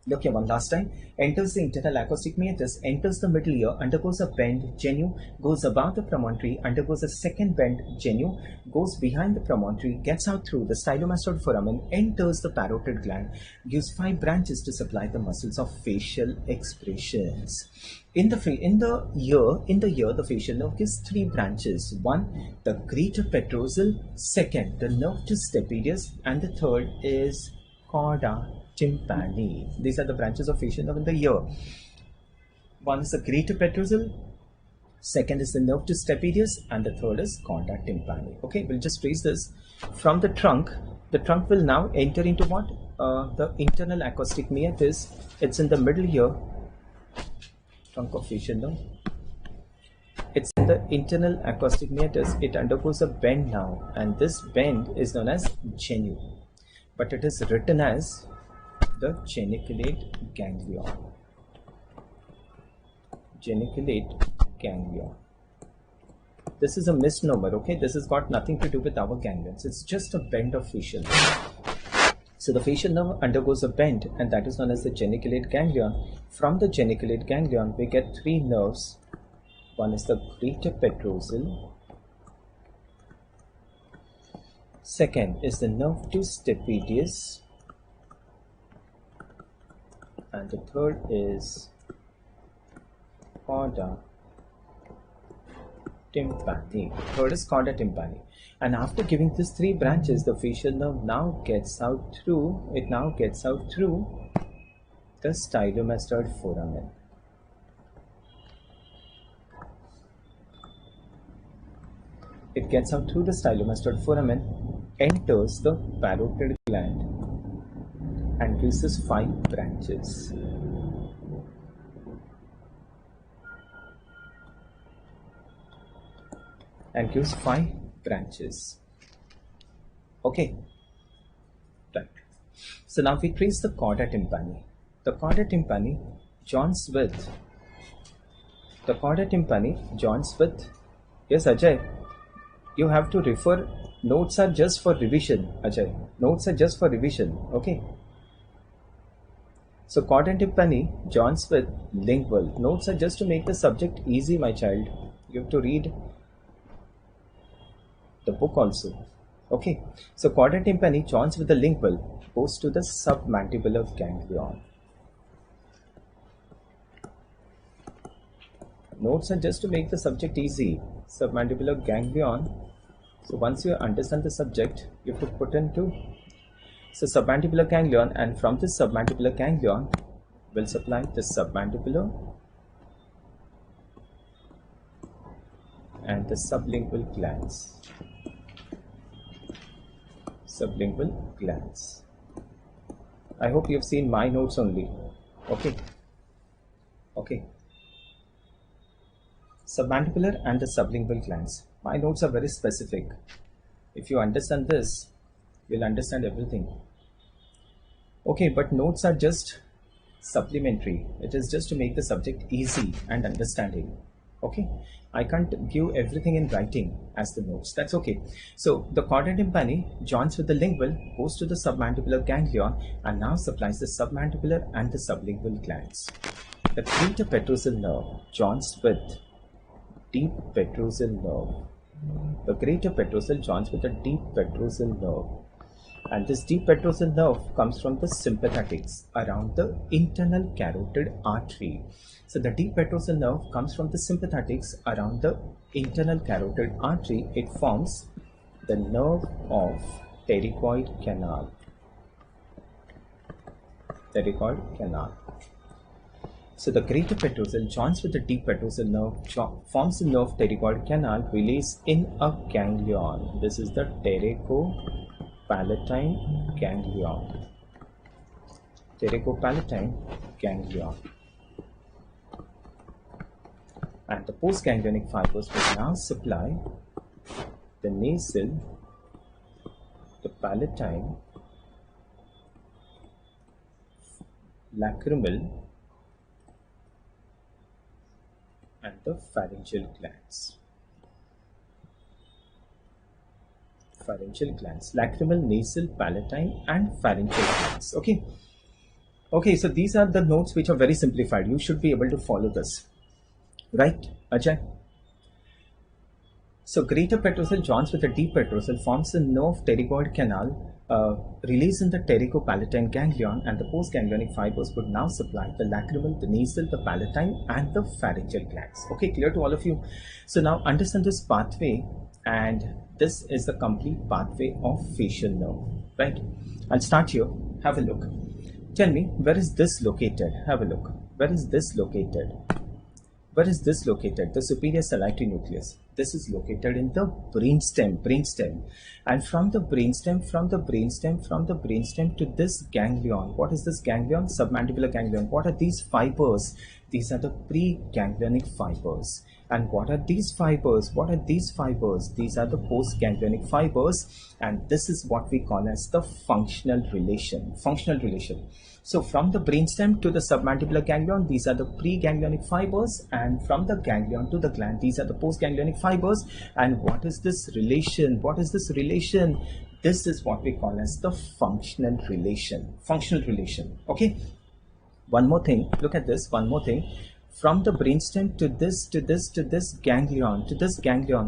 Look here one last time. Enters the internal acoustic meatus, enters the middle ear, undergoes a bend, genu, goes above the promontory, undergoes a second bend, genu, goes behind the promontory, gets out through the stylomastoid foramen, enters the parotid gland, gives 5 branches to supply the muscles of facial expressions. In the ear, the facial nerve gives 3 branches. 1, the greater petrosal. 2nd, the nerve to stapedius, and the 3rd is chorda tympani. These are the branches of facial nerve in the ear. 1 is the greater petrosal, 2nd is the nerve to stapedius, and the 3rd is chorda tympani. Okay, we'll just trace this from the trunk. The trunk will now enter into what? The internal acoustic meatus. It's in the middle ear. Trunk of facial nerve. It's in the internal acoustic meatus. It undergoes a bend now, and this bend is known as genu, but it is written as the geniculate ganglion. This is a misnomer, okay? This has got nothing to do with our ganglions. It's just a bend of facial nerve. So the facial nerve undergoes a bend, and that is known as the geniculate ganglion. From the geniculate ganglion, we get 3 nerves. 1 is the greater petrosal. 2nd is the nerve to stapedius. And the 3rd is chorda tympani. And after giving these 3 branches, the facial nerve now gets out through the stylomastoid foramen. It gets out through the stylomastoid foramen, enters the parotid gland, and gives us 5 branches. Okay, right. So now we trace the chorda tympani. The chorda tympani joins with yes, Ajay, you have to refer. Notes are just for revision, Ajay. Notes are just for revision, okay? So chorda tympani joins with lingual. Notes are just to make the subject easy, my child. You have to read the book also. Okay. So chorda tympani joins with the lingual, goes to the submandibular ganglion. Notes are just to make the subject easy. Submandibular ganglion So once you understand the subject, you have to put into submandibular ganglion, and from this submandibular ganglion will supply the submandibular and the sublingual glands. Sublingual glands. I hope you have seen my notes only. Okay. Submandibular and the sublingual glands. My notes are very specific. If you understand this, you'll understand everything. Okay, but notes are just supplementary. It is just to make the subject easy and understanding. Okay, I can't give everything in writing as the notes. That's okay. So the chordate tympani joins with the lingual, goes to the submandibular ganglion, and now supplies the submandibular and the sublingual glands. The greater petrosal nerve joins with deep petrosal nerve. The greater petrosal joins with the deep petrosal nerve. And this deep petrosal nerve comes from the sympathetics around the internal carotid artery. So the deep petrosal nerve comes from the sympathetics around the internal carotid artery. It forms the nerve of pterygoid canal. Pterygoid canal. So the greater petrosal joins with the deep petrosal nerve, forms the nerve pterygoid canal, relays in a ganglion. This is the pterygopalatine ganglion. Pterygopalatine ganglion. And the postganglionic fibers will now supply the nasal, the palatine, lacrimal, and the pharyngeal glands. Pharyngeal glands, lacrimal, nasal, palatine, and pharyngeal glands. Okay, so these are the notes which are very simplified. You should be able to follow this. Right, Ajay? So greater petrosal joins with the deep petrosal, forms the nerve pterygoid canal, relays in the pterygopalatine ganglion, and the postganglionic fibers would now supply the lacrimal, the nasal, the palatine, and the pharyngeal glands. Okay, clear to all of you? So now understand this pathway, and this is the complete pathway of facial nerve. Right? I'll start here. Have a look. Tell me, where is this located? Have a look. Where is this located? Where is this located? The superior salivary nucleus. This is located in the brainstem. And from the brainstem to this ganglion. What is this ganglion? Submandibular ganglion. What are these fibers? These are the preganglionic fibers. And what are these fibers? These are the postganglionic fibers. And this is what we call as the functional relation. So from the brainstem to the submandibular ganglion, these are the preganglionic fibers, and from the ganglion to the gland, these are the postganglionic fibers. And what is this relation? This is what we call as the functional relation. Okay. One more thing. Look at this. One more thing. From the brainstem to this ganglion,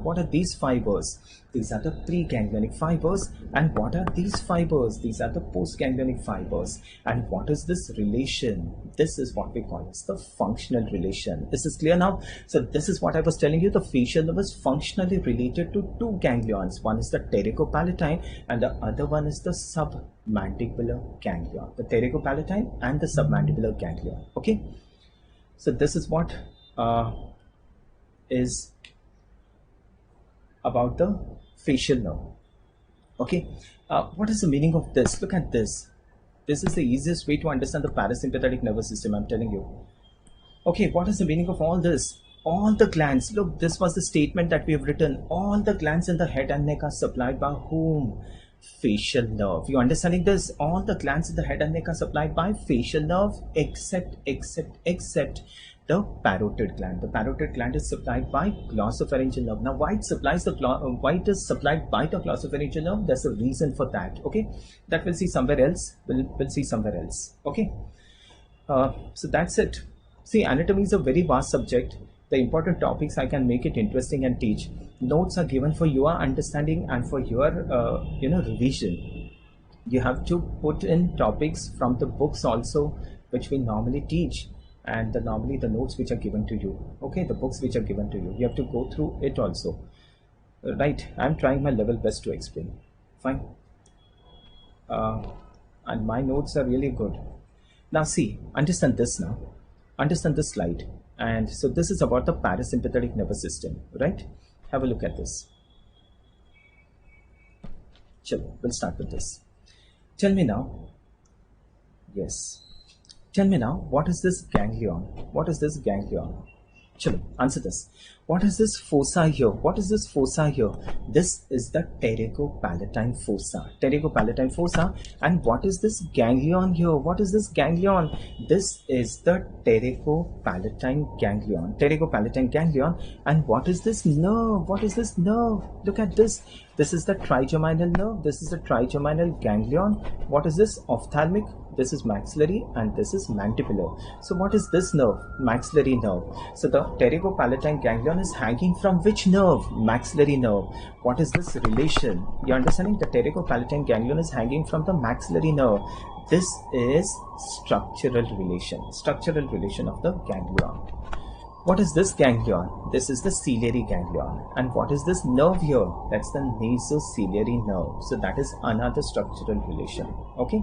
what are these fibers? These are the preganglionic fibers. And what are these fibers? These are the postganglionic fibers. And what is this relation? This is what we call as the functional relation. This is clear now? So this is what I was telling you. The facial nerve is functionally related to two ganglions. One is the pterygopalatine and the other one is the submandibular ganglion. The pterygopalatine and the submandibular ganglion. Okay. So this is what is about the facial nerve. Okay, what is the meaning of this? Look at this. This is the easiest way to understand the parasympathetic nervous system, I'm telling you. Okay, what is the meaning of all this? All the glands, look, this was the statement that we have written. All the glands in the head and neck are supplied by whom? Facial nerve. You understanding this? All the glands in the head and neck are supplied by facial nerve except the parotid gland. The parotid gland is supplied by glossopharyngeal nerve. Now why it is supplied by the glossopharyngeal nerve? There's a reason for that. Okay, that we'll see somewhere else. We'll see somewhere else. Okay, so that's it. See, anatomy is a very vast subject. The important topics I can make it interesting and teach. Notes are given for your understanding and for your revision. You have to put in topics from the books also, which we normally teach, and normally the notes which are given to you. Okay, the books which are given to you, you have to go through it also. Right, I'm trying my level best to explain. Fine. uh, and my notes are really good. Now see, understand this now. Understand this slide. And so this is about the parasympathetic nervous system, right? Have a look at this. Chalo, we'll start with this. Tell me now, yes. Tell me now, what is this ganglion? What is this ganglion? Chalo, answer this. What is this fossa here? What is this fossa here? This is the pterygopalatine fossa. Pterygopalatine fossa. And what is this ganglion here? What is this ganglion? This is the pterygopalatine ganglion. Pterygopalatine ganglion. And what is this nerve? What is this nerve? Look at this. This is the trigeminal nerve. This is the trigeminal ganglion. What is this? Ophthalmic. This is maxillary and this is mandibular. So what is this nerve? Maxillary nerve. So the pterygopalatine ganglion is hanging from which nerve? Maxillary nerve. What is this relation? You understanding? The pterygopalatine ganglion is hanging from the maxillary nerve. This is structural relation. Structural relation of the ganglion. What is this ganglion? This is the ciliary ganglion. And what is this nerve here? That's the nasociliary nerve. So that is another structural relation. Okay.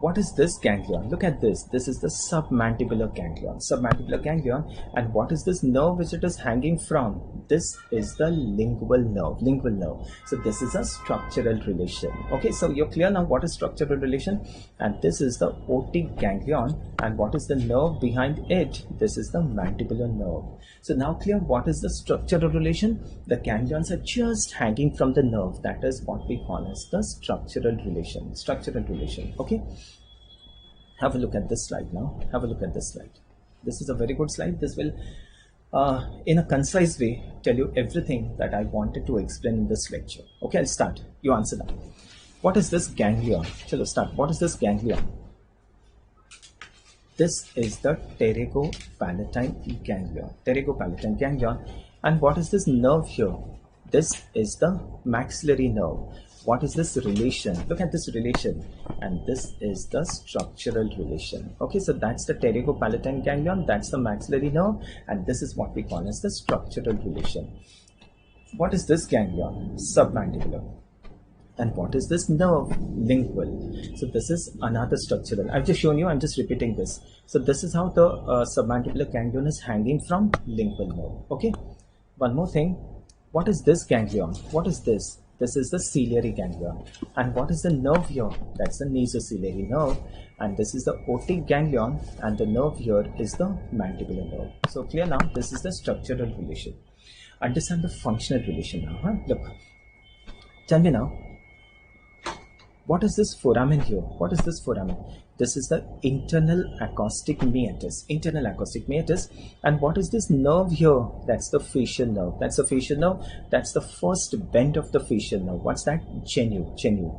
What is this ganglion? Look at this. This is the submandibular ganglion. Submandibular ganglion. And what is this nerve which it is hanging from? This is the lingual nerve. Lingual nerve. So this is a structural relation. Okay, so you're clear now what is structural relation? And this is the otic ganglion. And what is the nerve behind it? This is the mandibular nerve. So now clear what is the structural relation? The ganglions are just hanging from the nerve. That is what we call as the structural relation. Structural relation. Okay. Have a look at this slide now. Have a look at this slide. This is a very good slide. This will, in a concise way, tell you everything that I wanted to explain in this lecture. Okay, I'll start. You answer that. What is this ganglion? Chalo, start. What is this ganglion? This is the pterygopalatine ganglion. Pterygopalatine ganglion. And what is this nerve here? This is the maxillary nerve. What is this relation? Look at this relation. And this is the structural relation. Okay, so that's the pterygopalatine ganglion. That's the maxillary nerve. And this is what we call as the structural relation. What is this ganglion? Submandibular. And what is this nerve? Lingual. So this is another structural. I've just shown you. I'm just repeating this. So this is how the submandibular ganglion is hanging from lingual nerve. Okay. One more thing. What is this ganglion? What is this? This is the ciliary ganglion. And what is the nerve here? That's the nasociliary nerve. And this is the otic ganglion. And the nerve here is the mandibular nerve. So clear now? This is the structural relation. Understand the functional relation now. Huh? Look. Tell me now. What is this foramen here? What is this foramen? This is the internal acoustic meatus. Internal acoustic meatus. And what is this nerve here? That's the facial nerve. That's the facial nerve. That's the first bend of the facial nerve. What's that? Genu. Genu.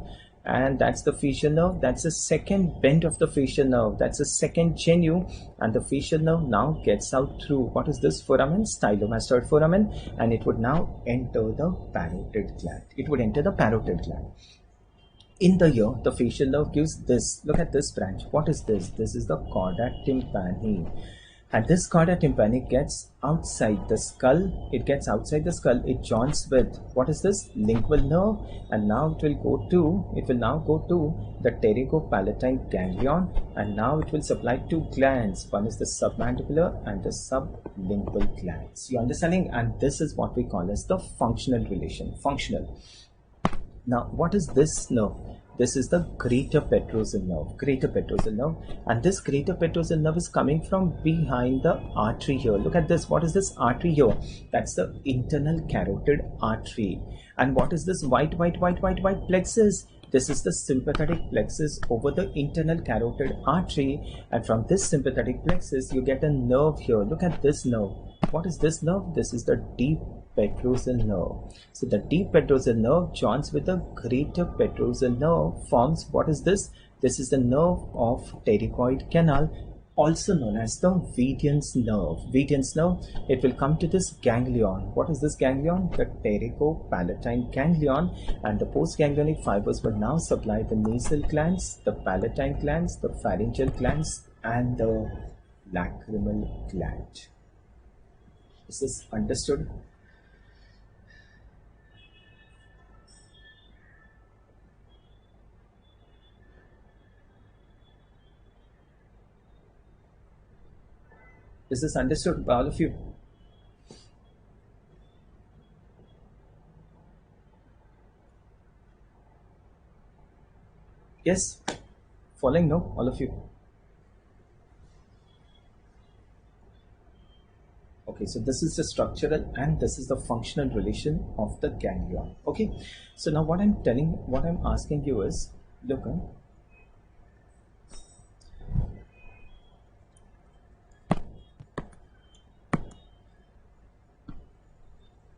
And that's the facial nerve. That's the second bend of the facial nerve. That's the second genu. And the facial nerve now gets out through. What is this foramen? Stylomastoid foramen. And it would now enter the parotid gland. It would enter the parotid gland. In the ear, the facial nerve gives this. Look at this branch. What is this? This is the chorda tympani. And this chorda tympani gets outside the skull. It gets outside the skull. It joins with, what is this? Lingual nerve. And now it will now go to the pterygopalatine ganglion. And now it will supply two glands. One is the submandibular and the sublingual glands. You understanding? And this is what we call as the functional relation. Functional. Now, what is this nerve? This is the greater petrosal nerve. Greater petrosal nerve. And this greater petrosal nerve is coming from behind the artery here. Look at this. What is this artery here? That's the internal carotid artery. And what is this white plexus? This is the sympathetic plexus over the internal carotid artery. And from this sympathetic plexus, you get a nerve here. Look at this nerve. What is this nerve? This is the deep petrosal nerve. So the deep petrosal nerve joins with the greater petrosal nerve, forms, what is this? This is the nerve of pterygoid canal, also known as the Vidian's nerve. Vidian's nerve, it will come to this ganglion. What is this ganglion? The pterygopalatine ganglion. And the postganglionic fibers will now supply the nasal glands, the palatine glands, the pharyngeal glands, and the lacrimal gland. Is this understood? Is this understood by all of you? Yes? Following? No? All of you? Okay, so this is the structural and this is the functional relation of the ganglion. Okay, so now what I'm asking you is, look,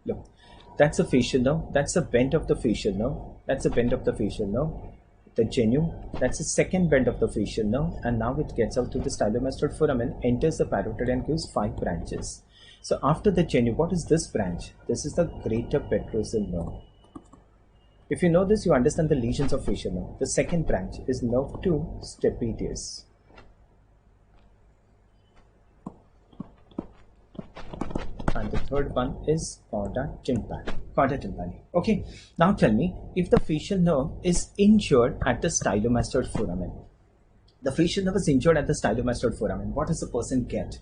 look, that's a facial nerve, that's a bend of the facial nerve, that's a bend of the facial nerve. The genu, that's the second bend of the facial nerve, and now it gets out to the stylomastoid foramen, enters the parotid and gives 5 branches. So after the genu, what is this branch? This is the greater petrosal nerve. If you know this, you understand the lesions of facial nerve. The second branch is nerve 2 stapedius. And the third one is chorda tympani. Okay, now tell me, if the facial nerve is injured at the stylomastoid foramen, the facial nerve is injured at the stylomastoid foramen, what does the person get?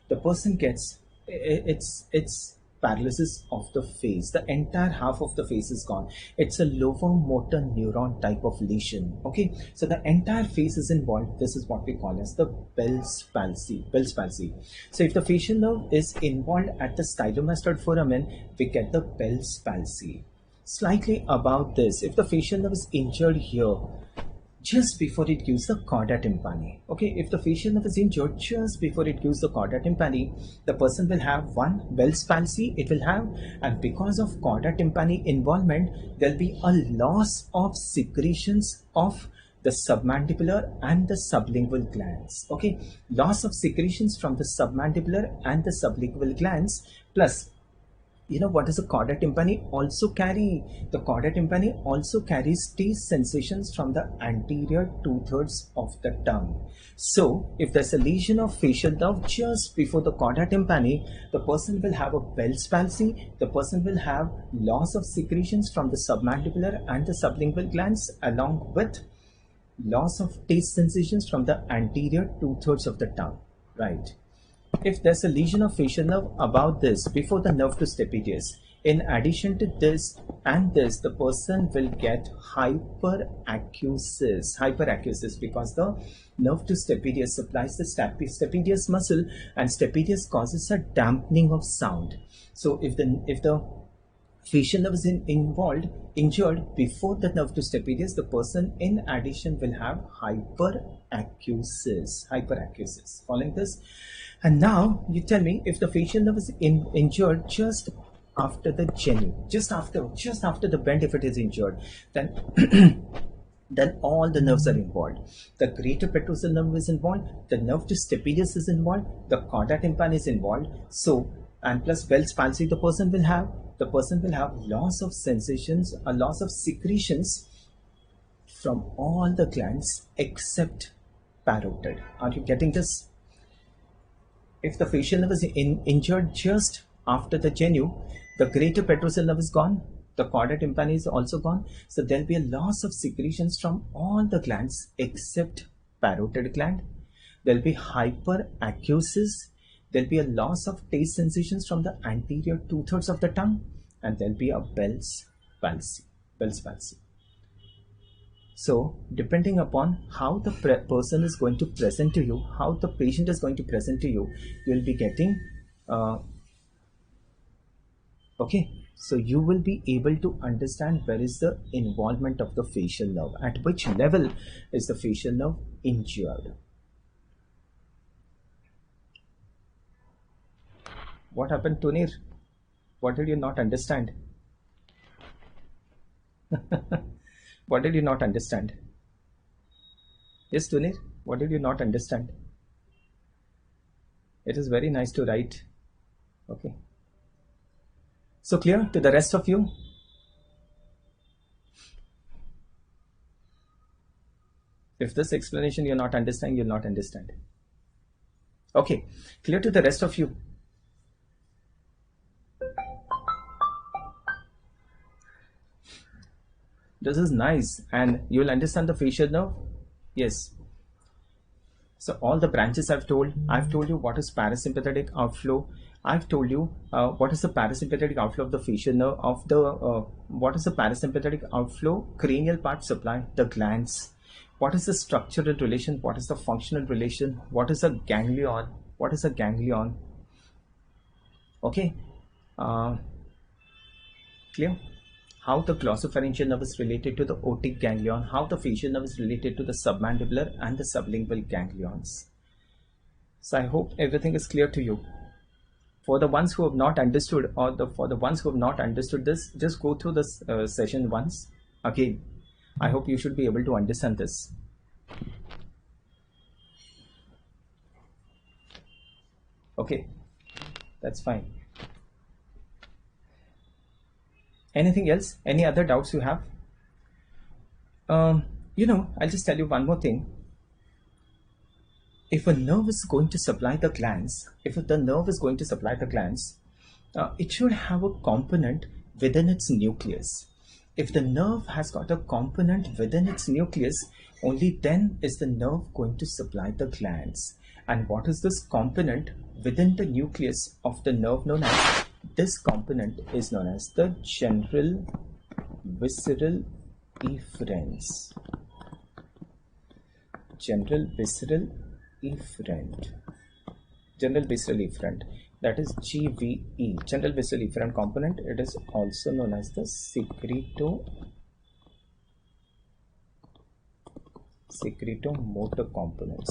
The person gets, it's paralysis of the face. The entire half of the face is gone. It's a lower motor neuron type of lesion. Okay, so the entire face is involved. This is what we call as the Bell's palsy. So if the facial nerve is involved at the stylomastoid foramen, we get the Bell's palsy. Slightly about this, if the facial nerve is injured here, just before it gives the chorda tympani. Okay, if the facial nerve is injured just before it gives the chorda tympani, the person will have one Bell's palsy, it will have, and because of chorda tympani involvement, there'll be a loss of secretions of the submandibular and the sublingual glands. Okay, loss of secretions from the submandibular and the sublingual glands, plus you know what does the chorda tympani also carry? The chorda tympani also carries taste sensations from the anterior 2/3 of the tongue. So if there's a lesion of facial nerve just before the chorda tympani, the person will have a Bell's palsy, the person will have loss of secretions from the submandibular and the sublingual glands, along with loss of taste sensations from the anterior 2/3 of the tongue, right? If there's a lesion of facial nerve about this before the nerve to stapedius, in addition to this and this, the person will get hyperacusis because the nerve to stapedius supplies the stapedius muscle, and stapedius causes a dampening of sound. So if the facial nerve is injured before the nerve to stapedius, the person in addition will have hyperacusis. Following this? And now you tell me, if the facial nerve is injured just after the genu, just after the bend, if it is injured, then then all the nerves are involved. The greater petrosal nerve is involved, the nerve to stapedius is involved, the chorda tympani is involved. So, and plus Bell's palsy the person will have loss of sensations, a loss of secretions from all the glands except parotid. Are you getting this? If the facial nerve is injured just after the genu, the greater petrosal nerve is gone, the chorda tympani is also gone, so there'll be a loss of secretions from all the glands except parotid gland. There'll be hyperacusis, there'll be a loss of taste sensations from the anterior 2/3 of the tongue, and there'll be a Bell's palsy. So depending upon how the person is going to present to you, how the patient is going to present to you, you'll be getting okay, so you will be able to understand where is the involvement of the facial nerve, at which level is the facial nerve injured. What happened, Tunir? What did you not understand? What did you not understand? Yes, Tunir, what did you not understand? It is very nice to write. Okay. So clear to the rest of you? If this explanation you're not understanding, you'll not understand. Okay. Clear to the rest of you? This is nice, and you will understand the facial nerve. Yes. So all the branches I've told you what is parasympathetic outflow. I've told you what is the parasympathetic outflow of the facial nerve of the what is the parasympathetic outflow cranial part supply the glands. What is the structural relation? What is the functional relation? What is a ganglion? What is a ganglion? Okay, clear? How the glossopharyngeal nerve is related to the otic ganglion, how the facial nerve is related to the submandibular and the sublingual ganglions. So I hope everything is clear to you. For the ones who have not understood, or for the ones who have not understood this, just go through this session once again. I hope you should be able to understand this. Okay, that's fine. Anything else? Any other doubts you have? I'll just tell you one more thing. If a nerve is going to supply the glands, it should have a component within its nucleus. If the nerve has got a component within its nucleus, only then is the nerve going to supply the glands. And what is this component within the nucleus of the nerve known as? This component is known as the general visceral efferents. General visceral efferent. That is GVE, general visceral efferent component. It is also known as the secretomotor component.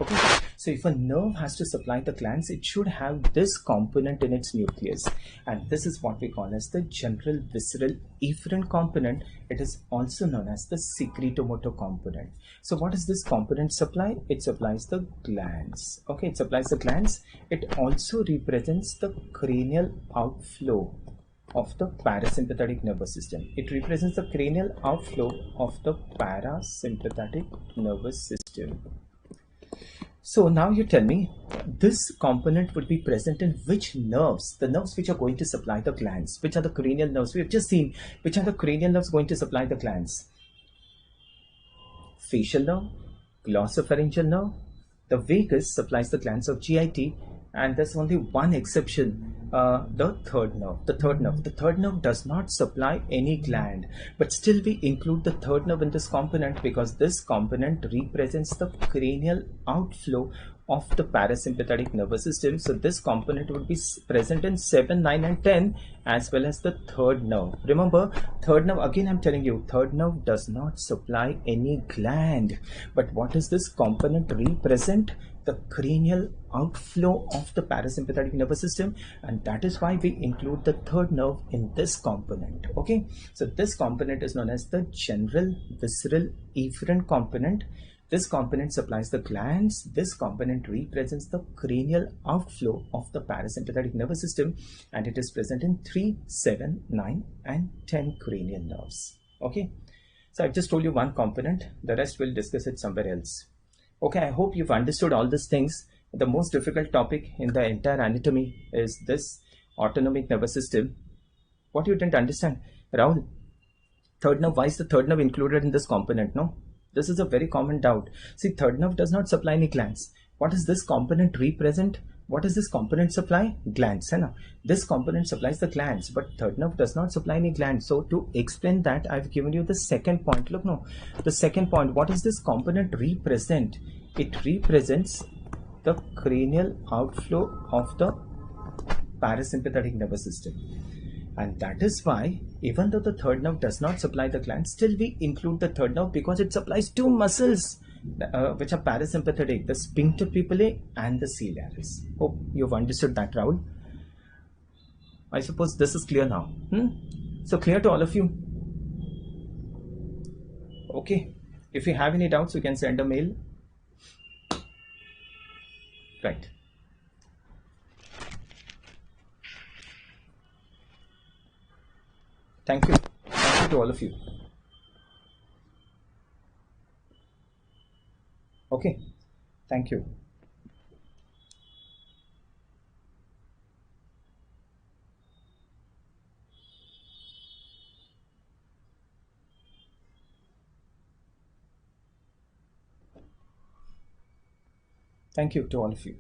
Okay, so if a nerve has to supply the glands, it should have this component in its nucleus, and this is what we call as the general visceral efferent component. It is also known as the secretomotor component. So what does this component supply? It supplies the glands. Okay, it supplies the glands. It also represents the cranial outflow of the parasympathetic nervous system. It represents the cranial outflow of the parasympathetic nervous system. So now you tell me, this component would be present in which nerves? The nerves which are going to supply the glands. Which are the cranial nerves? We have just seen which are the cranial nerves going to supply the glands. Facial nerve, glossopharyngeal nerve. The vagus supplies the glands of GIT, and there's only one exception, the third nerve. The third nerve does not supply any gland, but still we include the third nerve in this component because this component represents the cranial outflow of the parasympathetic nervous system. So this component would be present in 7, 9 and 10, as well as the third nerve. Remember, third nerve, again I'm telling you, third nerve does not supply any gland, but what does this component represent? The cranial outflow of the parasympathetic nervous system, and that is why we include the third nerve in this component. Okay, so this component is known as the general visceral efferent component. This component supplies the glands. This component represents the cranial outflow of the parasympathetic nervous system, and it is present in 3, 7, 9 and 10 cranial nerves. Okay, so I've just told you one component, the rest we'll discuss it somewhere else. Okay, I hope you've understood all these things. The most difficult topic in the entire anatomy is this autonomic nervous system. What you didn't understand, Rahul? Third nerve, why is the third nerve included in this component? No, this is a very common doubt. See, third nerve does not supply any glands. What does this component represent? What does this component supply? Glands. Hai? This component supplies the glands, but third nerve does not supply any glands. So to explain that, I've given you the second point. Look, no, the second point. What does this component represent? It represents the cranial outflow of the parasympathetic nervous system. And that is why, even though the third nerve does not supply the glands, still we include the third nerve because it supplies two muscles which are parasympathetic, the sphincter pupillae and the ciliaris. Hope you've understood that, Rahul. I suppose this is clear now. So clear to all of you? Okay. If you have any doubts, you can send a mail. Right. Thank you. Thank you to all of you. Okay. Thank you. Thank you to all of you.